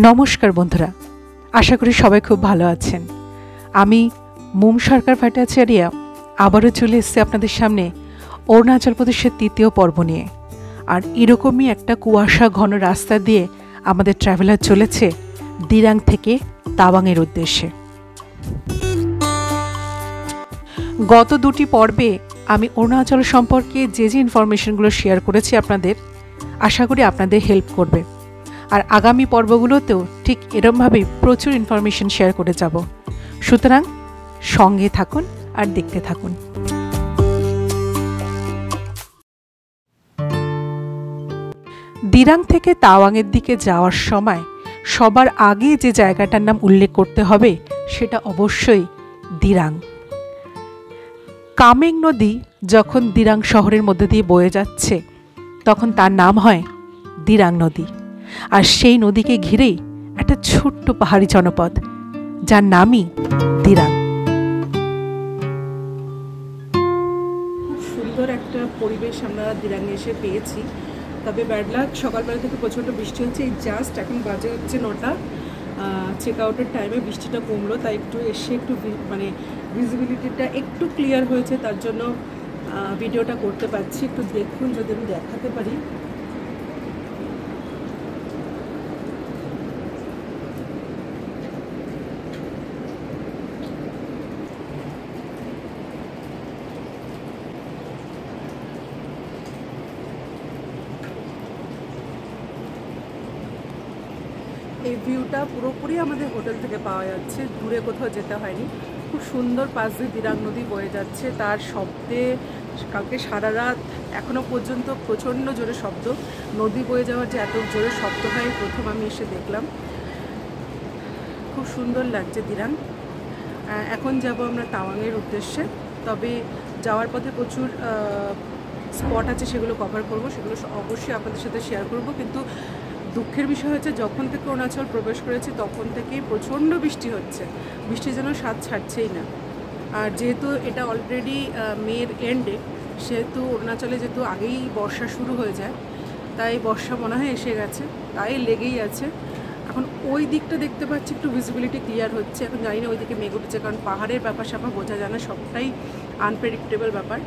নমস্কার বন্ধুরা, আশা করি সবাই খুব ভালো আছেন। আমি মোম সরকার ভট্টাচার্য আবারও চলে এসেছি আপনাদের সামনে অরুণাচল প্রদেশের তৃতীয় পর্ব নিয়ে। আর এরকমই একটা কুয়াশা ঘন রাস্তা দিয়ে আমাদের ট্রাভেলার চলেছে দিরাং থেকে তাওয়াংয়ের উদ্দেশ্যে। গত দুটি পর্বে আমি অরুণাচল সম্পর্কে যে ইনফরমেশনগুলো শেয়ার করেছি আপনাদের, আশা করি আপনাদের হেল্প করবে। আর আগামী পর্বগুলোতেও ঠিক এরমভাবেই প্রচুর ইনফরমেশন শেয়ার করে যাব। সুতরাং সঙ্গে থাকুন আর দেখতে থাকুন। দিরাং থেকে তাওয়াংয়ের দিকে যাওয়ার সময় সবার আগে যে জায়গাটার নাম উল্লেখ করতে হবে সেটা অবশ্যই দিরাং। কামেং নদী যখন দিরাং শহরের মধ্যে দিয়ে বয়ে যাচ্ছে তখন তার নাম হয় দিরাং নদী। আর সেই নদীকে ঘিরেই একটা ছোট্ট পাহাড়ি জনপদ যার নামই দিরাং। খুব সুন্দর একটা পরিবেশ আমরা দিরাঙে এসে পেয়েছি। তবে ব্যাড লাক, সকালবেলা থেকে প্রচণ্ড বৃষ্টি হচ্ছে। এই জাস্ট এখন বাজে হচ্ছে 9টা, চেক আউটের টাইমে বৃষ্টিটা কমলো, তাই একটু এসে একটু মানে ভিজিবিলিটিটা একটু ক্লিয়ার হয়েছে, তার জন্য ভিডিওটা করতে পারছি। একটু দেখুন যদি আমি দেখাতে পারি। এই ভিউটা পুরোপুরি আমাদের হোটেল থেকে পাওয়া যাচ্ছে, দূরে কোথাও যেতে হয়নি। খুব সুন্দর পাশ দিয়ে দিরাং নদী বয়ে যাচ্ছে, তার শব্দে কালকে সারা রাত এখনও পর্যন্ত প্রচণ্ড জোরে শব্দ। নদী বয়ে যাওয়ার যে এত জোরে শব্দ হয় প্রথম আমি এসে দেখলাম। খুব সুন্দর লাগছে দিরাং। এখন যাব আমরা তাওয়াংয়ের উদ্দেশ্যে। তবে যাওয়ার পথে প্রচুর স্পট আছে, সেগুলো কভার করব, সেগুলো অবশ্যই আপনাদের সাথে শেয়ার করব। কিন্তু দুঃখের বিষয় হচ্ছে যখন থেকে অরুণাচল প্রবেশ করেছি তখন থেকেই প্রচণ্ড বৃষ্টি হচ্ছে, বৃষ্টি যেন স্বাদ ছাড়ছেই না। আর যেহেতু এটা অলরেডি মের এন্ডে, সেহেতু অরুণাচলে যেহেতু আগেই বর্ষা শুরু হয়ে যায়, তাই বর্ষা মনে হয় এসে গেছে, তাই লেগেই আছে। এখন ওই দিকটা দেখতে পাচ্ছি একটু ভিজিবিলিটি ক্লিয়ার হচ্ছে। এখন জানি না ওই দিকে মেঘ উঠেছে, কারণ পাহাড়ের ব্যাপার স্যাপার বোঝা যায় না, সবটাই আনপ্রেডিক্টেবল ব্যাপার।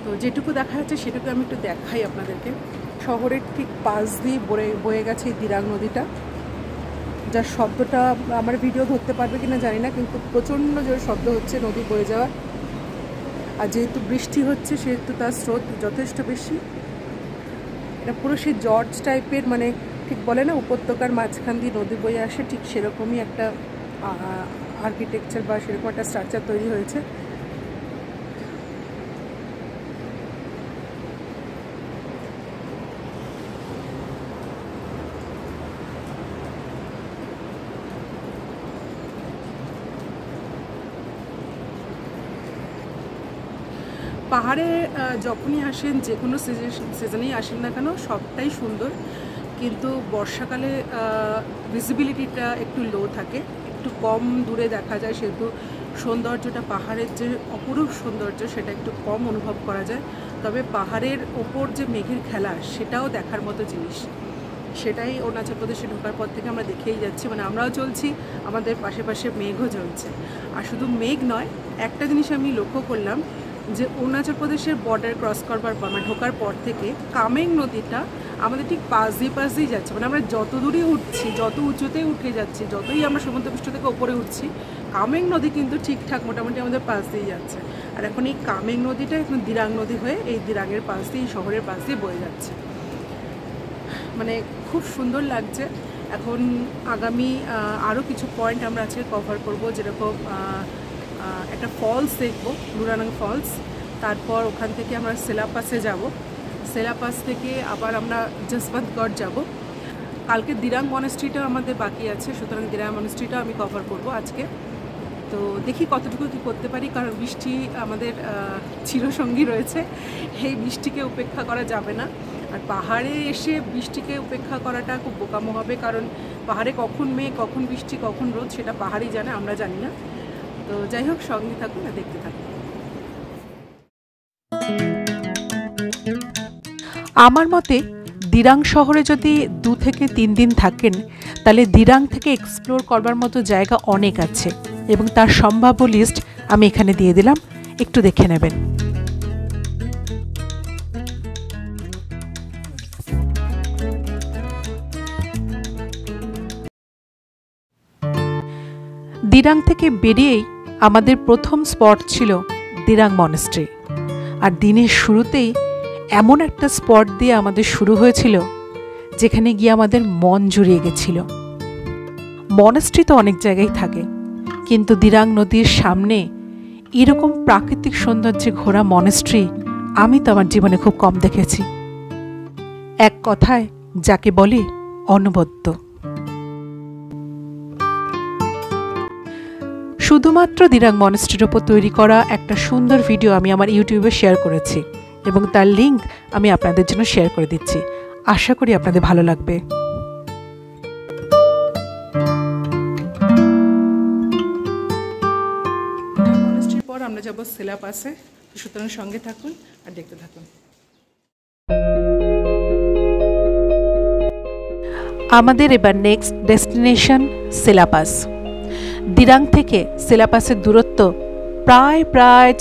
তো যেটুকু দেখা যাচ্ছে সেটুকু আমি একটু দেখাই আপনাদেরকে। শহরের ঠিক পাশ দিয়ে বয়ে গেছে এই দিরাং নদীটা, যার শব্দটা আমার ভিডিও ধরতে পারবে কিনা জানি না, কিন্তু প্রচণ্ড জোরে শব্দ হচ্ছে নদী বয়ে যাওয়ার। আর যেহেতু বৃষ্টি হচ্ছে সেহেতু তার স্রোত যথেষ্ট বেশি। এটা পুরো সেই জর্জ টাইপের, মানে ঠিক বলে না উপত্যকার মাঝখান দিয়ে নদী বয়ে আসে, ঠিক সেরকমই একটা আর্কিটেকচার বা সেরকম একটা স্ট্রাকচার তৈরি হয়েছে। পাহাড়ে যখনই আসেন, যে কোনো সিজনেই আসেন না কেন, সবটাই সুন্দর। কিন্তু বর্ষাকালে ভিজিবিলিটিটা একটু লো থাকে, একটু কম দূরে দেখা যায়, সেহেতু সৌন্দর্যটা, পাহাড়ের যে অপরূপ সৌন্দর্য সেটা একটু কম অনুভব করা যায়। তবে পাহাড়ের ওপর যে মেঘের খেলা, সেটাও দেখার মতো জিনিস। সেটাই অরুণাচল প্রদেশে ঢোকার পর থেকে আমরা দেখেই যাচ্ছি, মানে আমরাও চলছি, আমাদের পাশে মেঘও চলছে। আর শুধু মেঘ নয়, একটা জিনিস আমি লক্ষ্য করলাম যে অরুণাচল প্রদেশের বর্ডার ক্রস করবার পর, মানে ঢোকার পর থেকে কামেং নদীটা আমাদের ঠিক পাশ দিয়ে যাচ্ছে। মানে আমরা যত দূরে উঠছি, যত উঁচুতে উঠে যাচ্ছি, যতই আমরা সমুদ্রপৃষ্ঠ থেকে ওপরে উঠছি, কামেং নদী কিন্তু ঠিকঠাক মোটামুটি আমাদের পাশ দিয়ে যাচ্ছে। আর এখন এই কামেং নদীটা এখন দিরাং নদী হয়ে এই দিরাংয়ের পাশ দিয়ে, শহরের পাশ দিয়ে বয়ে যাচ্ছে। মানে খুব সুন্দর লাগছে। এখন আগামী আরও কিছু পয়েন্ট আমরা আজকে কভার করব, যেরকম একটা ফলস দেখব, লুরানাং ফলস। তারপর ওখান থেকে আমরা সেলাপাসে যাব, সেলাপাস থেকে আবার আমরা জসবন্তগড় যাব। কালকে দিরাং মনেস্ট্রিটাও আমাদের বাকি আছে, সুতরাং দিরাং মনেস্ট্রিটাও আমি কভার করব আজকে। তো দেখি কতটুকু কী করতে পারি, কারণ বৃষ্টি আমাদের চিরসঙ্গী রয়েছে, এই বৃষ্টিকে উপেক্ষা করা যাবে না। আর পাহাড়ে এসে বৃষ্টিকে উপেক্ষা করাটা খুব বোকামো হবে, কারণ পাহাড়ে কখন মেঘ, কখন বৃষ্টি, কখন রোদ সেটা পাহাড়ই জানে, আমরা জানি না। তো যাই হোক, সঙ্গে থাকুন আর দেখতে থাকুন। আমার মতে দিরাং শহরে যদি 2 থেকে 3 দিন থাকেন তাহলে দিরাং থেকে এক্সপ্লোর করবার মতো জায়গা অনেক আছে এবং তার সম্ভাব্য লিস্ট আমি এখানে দিয়ে দিলাম, একটু দেখে নেবেন। দিরাং থেকে বেরিয়েই আমাদের প্রথম স্পট ছিল দিরাং মনেস্ট্রি। আর দিনের শুরুতেই এমন একটা স্পট দিয়ে আমাদের শুরু হয়েছিল যেখানে গিয়ে আমাদের মন জুড়িয়ে গেছিল। মনেস্ট্রি তো অনেক জায়গায় থাকে, কিন্তু দিরাং নদীর সামনে এরকম প্রাকৃতিক সৌন্দর্যে ঘোরা মনেস্ট্রি আমি তো আমার জীবনে খুব কম দেখেছি। এক কথায় যাকে বলে অনবদ্য। শুধুমাত্র দিরাং মনেস্ট্রির উপর তৈরি করা একটা সুন্দর ভিডিও আমি আমার ইউটিউবে শেয়ার করেছি এবং তার লিঙ্ক আমি আপনাদের জন্য শেয়ার করে দিচ্ছি। আশা করি আপনাদের ভালো লাগবে। মনেস্ট্রির পর আমরা যাব সিলাপাসে, সুতরাং সঙ্গে থাকুন আর দেখতে থাকুন। আমাদের এবার নেক্সট ডেস্টিনেশন সিলাপাস। দিরাং থেকে সিলাপাসের দূরত্ব প্রায়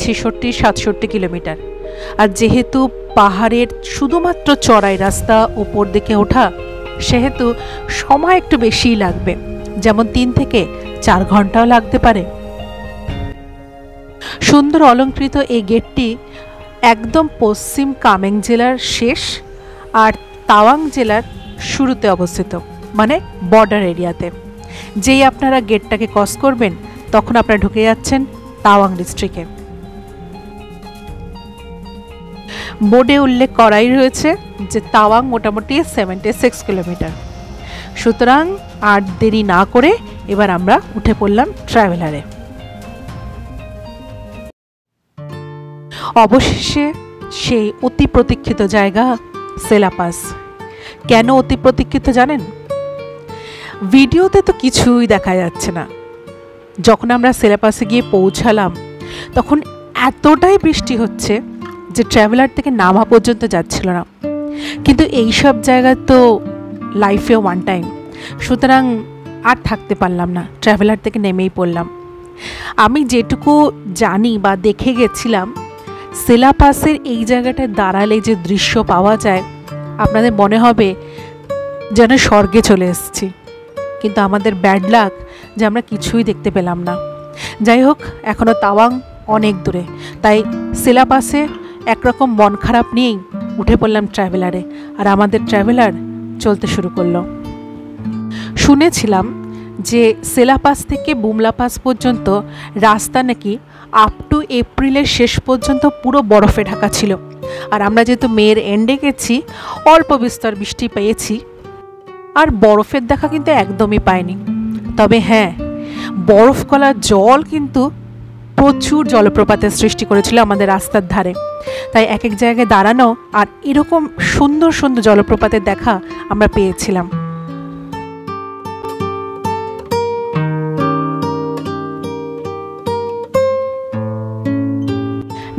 66-67 কিলোমিটার। আর যেহেতু পাহাড়ের শুধুমাত্র চড়াই রাস্তা উপর দিকে ওঠা, সেহেতু সময় একটু বেশিই লাগবে, যেমন 3 থেকে 4 ঘন্টাও লাগতে পারে। সুন্দর অলঙ্কৃত এই গেটটি একদম পশ্চিম কামেং জেলার শেষ আর তাওয়াং জেলার শুরুতে অবস্থিত, মানে বর্ডার এরিয়াতে। যেই আপনারা গেটটাকে ক্রস করবেন তখন আপনারা ঢুকে যাচ্ছেন তাওয়াং ডিস্ট্রিক্টে। বোর্ডে উল্লেখ করাই রয়েছে যে তাওয়াং মোটামুটি 76 কিলোমিটার। সুতরাং আর দেরি না করে এবার আমরা উঠে পড়লাম ট্রাভেলারে। অবশেষে সেই অতি প্রতীক্ষিত জায়গা সিলাপাস। কেন অতি প্রতীক্ষিত জানেন? ভিডিওতে তো কিছুই দেখা যাচ্ছে না। যখন আমরা সিলাপাসে গিয়ে পৌঁছালাম তখন এতটাই বৃষ্টি হচ্ছে যে ট্রাভেলার থেকে নামা পর্যন্ত যাচ্ছিল না। কিন্তু এই সব জায়গা তো লাইফে ওয়ান টাইম, সুতরাং আর থাকতে পারলাম না, ট্রাভেলার থেকে নেমেই পড়লাম। আমি যেটুকু জানি বা দেখে গেছিলাম, সিলাপাসের এই জায়গাটায় দাঁড়ালে যে দৃশ্য পাওয়া যায় আপনাদের মনে হবে যেন স্বর্গে চলে এসেছি। কিন্তু আমাদের ব্যাড লাক যে আমরা কিছুই দেখতে পেলাম না। যাই হোক, এখনও তাওয়াং অনেক দূরে, তাই সিলাপাসে একরকম মন খারাপ নিয়েই উঠে পড়লাম ট্রাভেলারে। আর আমাদের ট্রাভেলার চলতে শুরু করলো। শুনেছিলাম যে সিলাপাস থেকে বুমলা পাস পর্যন্ত রাস্তা নাকি আপ টু এপ্রিলের শেষ পর্যন্ত পুরো বরফে ঢাকা ছিল। আর আমরা যেহেতু মের এন্ডে গেছি, অল্প বিস্তর বৃষ্টি পেয়েছি, আর বরফের দেখা কিন্তু একদমই পাইনি। তবে হ্যাঁ, বরফ গলার জল কিন্তু প্রচুর জলপ্রপাতের সৃষ্টি করেছিল আমাদের রাস্তার ধারে। তাই এক এক জায়গায় দাঁড়ানো আর এরকম সুন্দর সুন্দর জলপ্রপাতের দেখা আমরা পেয়েছিলাম।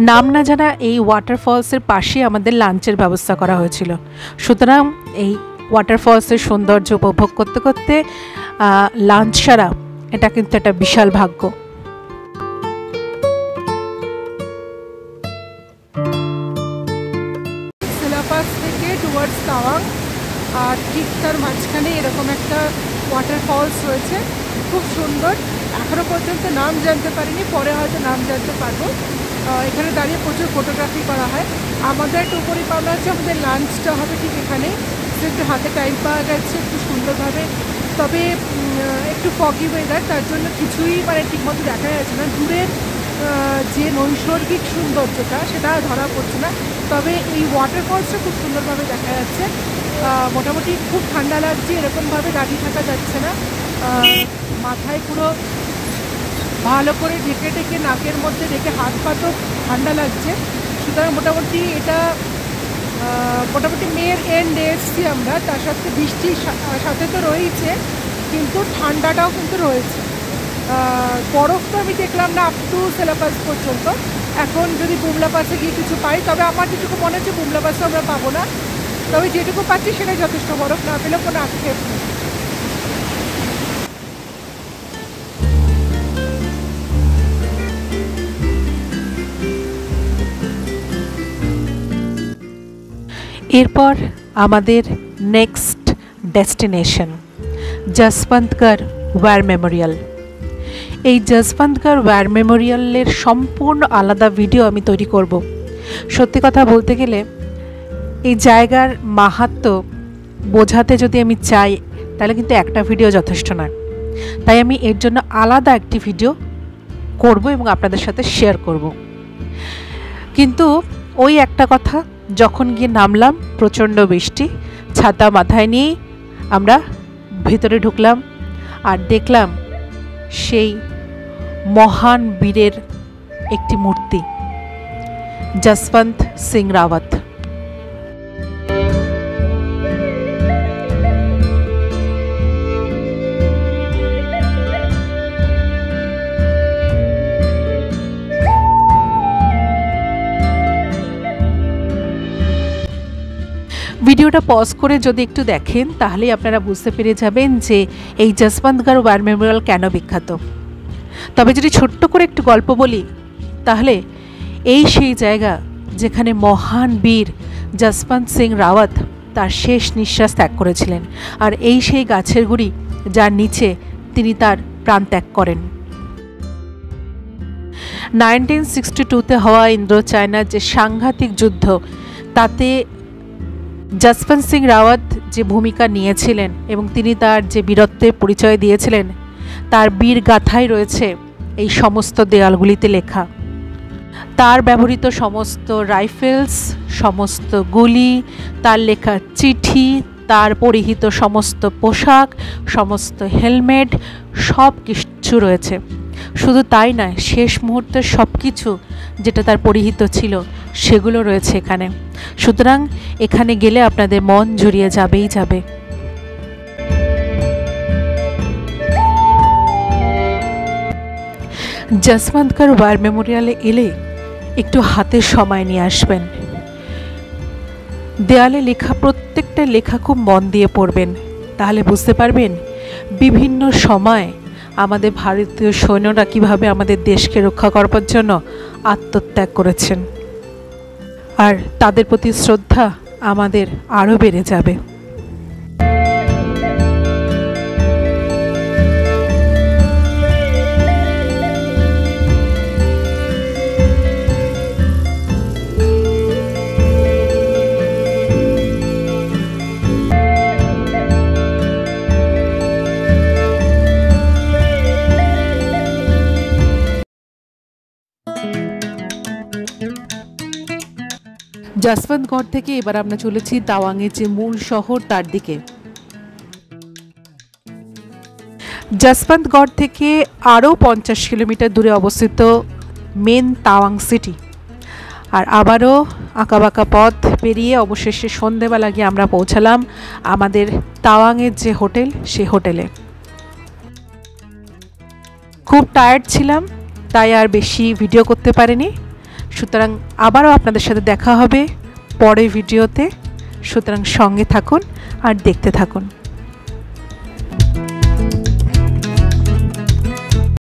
নাম না জানা এই ওয়াটারফলসের পাশে আমাদের লাঞ্চের ব্যবস্থা করা হয়েছিল। সুতরাং এই ওয়াটারফলসের সৌন্দর্য উপভোগ করতে করতে লাঞ্চ সারা, এটা কিন্তু একটা বিশাল ভাগ্য। সিলাপাস থেকে টুয়ার্ডস তাওয়াং, আর ঠিক তার মাঝখানে এরকম একটা ওয়াটারফলস রয়েছে, খুব সুন্দর। এখনও পর্যন্ত নাম জানতে পারিনি, পরে হয়তো নাম জানতে পারবো। এখানে দাঁড়িয়ে প্রচুর ফটোগ্রাফি করা হয়। আমাদের একটু পরিকল্পনা আছে, আমাদের লাঞ্চটা হবে ঠিক এখানে। একটু হাতে টাইম পাওয়া যাচ্ছে একটু সুন্দরভাবে, তবে একটু ফগি ওয়েদার, তার জন্য কিছুই মানে ঠিকমতো দেখা যাচ্ছে না। দূরের যে নৈসর্গিক সৌন্দর্যটা সেটা ধরা পড়ছে না, তবে এই ওয়াটারফলসটা খুব সুন্দরভাবে দেখা যাচ্ছে। মোটামুটি খুব ঠান্ডা লাগছে, এরকমভাবে দাঁড়িয়ে থাকা যাচ্ছে না। মাথায় পুরো ভালো করে ঢেকে ঢেকে নাকের মধ্যে ঢেকে হাত পাতও ঠান্ডা লাগছে। সুতরাং মোটামুটি এটা মোটামুটি মের এন্ডে এসছি আমরা, তার সাথে বৃষ্টির সাথে তো রয়েছে, কিন্তু ঠান্ডাটাও কিন্তু রয়েছে। বরফ তো আমি দেখলাম না আপ টু সিলাপাস পর্যন্ত। এখন যদি বুমলা পাসে গিয়ে কিছু পাই, তবে আমার যেটুকু মনে হচ্ছে বুমলা পাসে আমরা পাবো না, তবে যেটুকু পাচ্ছি সেটাই যথেষ্ট, বরফ না পেলেও কোনো আক্ষেপ নেই। এরপর আমাদের next destination Jaswantgarh war memorial. এই যশবন্তগড় ওয়ার মেমোরিয়ালের সম্পূর্ণ আলাদা ভিডিও আমি তৈরি করব। সত্যি কথা বলতে গেলে এই জায়গার মাহাত্ম্য বোঝাতে যদি আমি চাই তাহলে কিন্তু একটা ভিডিও যথেষ্ট নয়, তাই আমি এর জন্য আলাদা একটি ভিডিও করব এবং আপনাদের সাথে শেয়ার করব। কিন্তু ওই একটা কথা, যখন গিয়ে নামলাম প্রচণ্ড বৃষ্টি, ছাতা মাথায় নিয়ে আমরা ভেতরে ঢুকলাম আর দেখলাম সেই মহান বীরের একটি মূর্তি, যশবন্ত সিং রাওয়াত। ভিডিওটা পজ করে যদি একটু দেখেন তাহলেই আপনারা বুঝতে পেরে যাবেন যে এই যশবন্তগড় ওয়ার মেমোরিয়াল কেন বিখ্যাত। তবে যদি ছোট্ট করে একটু গল্প বলি তাহলে এই সেই জায়গা যেখানে মহান বীর যশবন্ত সিং রাওয়াত তার শেষ নিঃশ্বাস ত্যাগ করেছিলেন, আর এই সেই গাছের গুড়ি যার নিচে তিনি তার প্রাণ ত্যাগ করেন। 1962-তে হওয়া ইন্দো চায়নার যে সাংঘাতিক যুদ্ধ, তাতে যশবন্ত সিং রাওয়াত যে ভূমিকা নিয়েছিলেন এবং তিনি তার যে বীরত্বের পরিচয় দিয়েছিলেন তার বীর গাথাই রয়েছে এই সমস্ত দেয়ালগুলিতে লেখা। তার ব্যবহৃত সমস্ত রাইফেলস, সমস্ত গুলি, তার লেখা চিঠি, তার পরিহিত সমস্ত পোশাক, সমস্ত হেলমেট, সব কিছু রয়েছে। শুধু তাই নয়, শেষ মুহূর্তের সব কিছু যেটা তার পরিহিত ছিল সেগুলো রয়েছে এখানে। সুতরাং এখানে গেলে আপনাদের মন জুড়িয়ে যাবেই যাবে। যশবন্তগড় ওয়ার মেমোরিয়ালে এলে একটু হাতে সময় নিয়ে আসবেন। দেয়ালে লেখা প্রত্যেকটা লেখা খুব মন দিয়ে পড়বেন, তাহলে বুঝতে পারবেন বিভিন্ন সময় আমাদের ভারতীয় সৈন্যরা কীভাবে আমাদের দেশকে রক্ষা করবার জন্য আত্মত্যাগ করেছেন, আর তাদের প্রতি শ্রদ্ধা আমাদের আরও বেড়ে যাবে। যশবন্তগড় থেকে এবার আমরা চলেছি তাওয়াংয়ের যে মূল শহর তার দিকে। যশবন্তগড় থেকে আরও 50 কিলোমিটার দূরে অবস্থিত মেন তাওয়াং সিটি। আর আবারও আঁকাবাঁকা পথ পেরিয়ে অবশেষে সন্ধেবেলা গিয়ে আমরা পৌঁছালাম আমাদের তাওয়াংয়ের যে হোটেল, সে হোটেলে। খুব টায়ার্ড ছিলাম, তাই আর বেশি ভিডিও করতে পারিনি। সুতরাং আবারও আপনাদের সাথে দেখা হবে পরের ভিডিওতে। সুতরাং সঙ্গে থাকুন আর দেখতে থাকুন।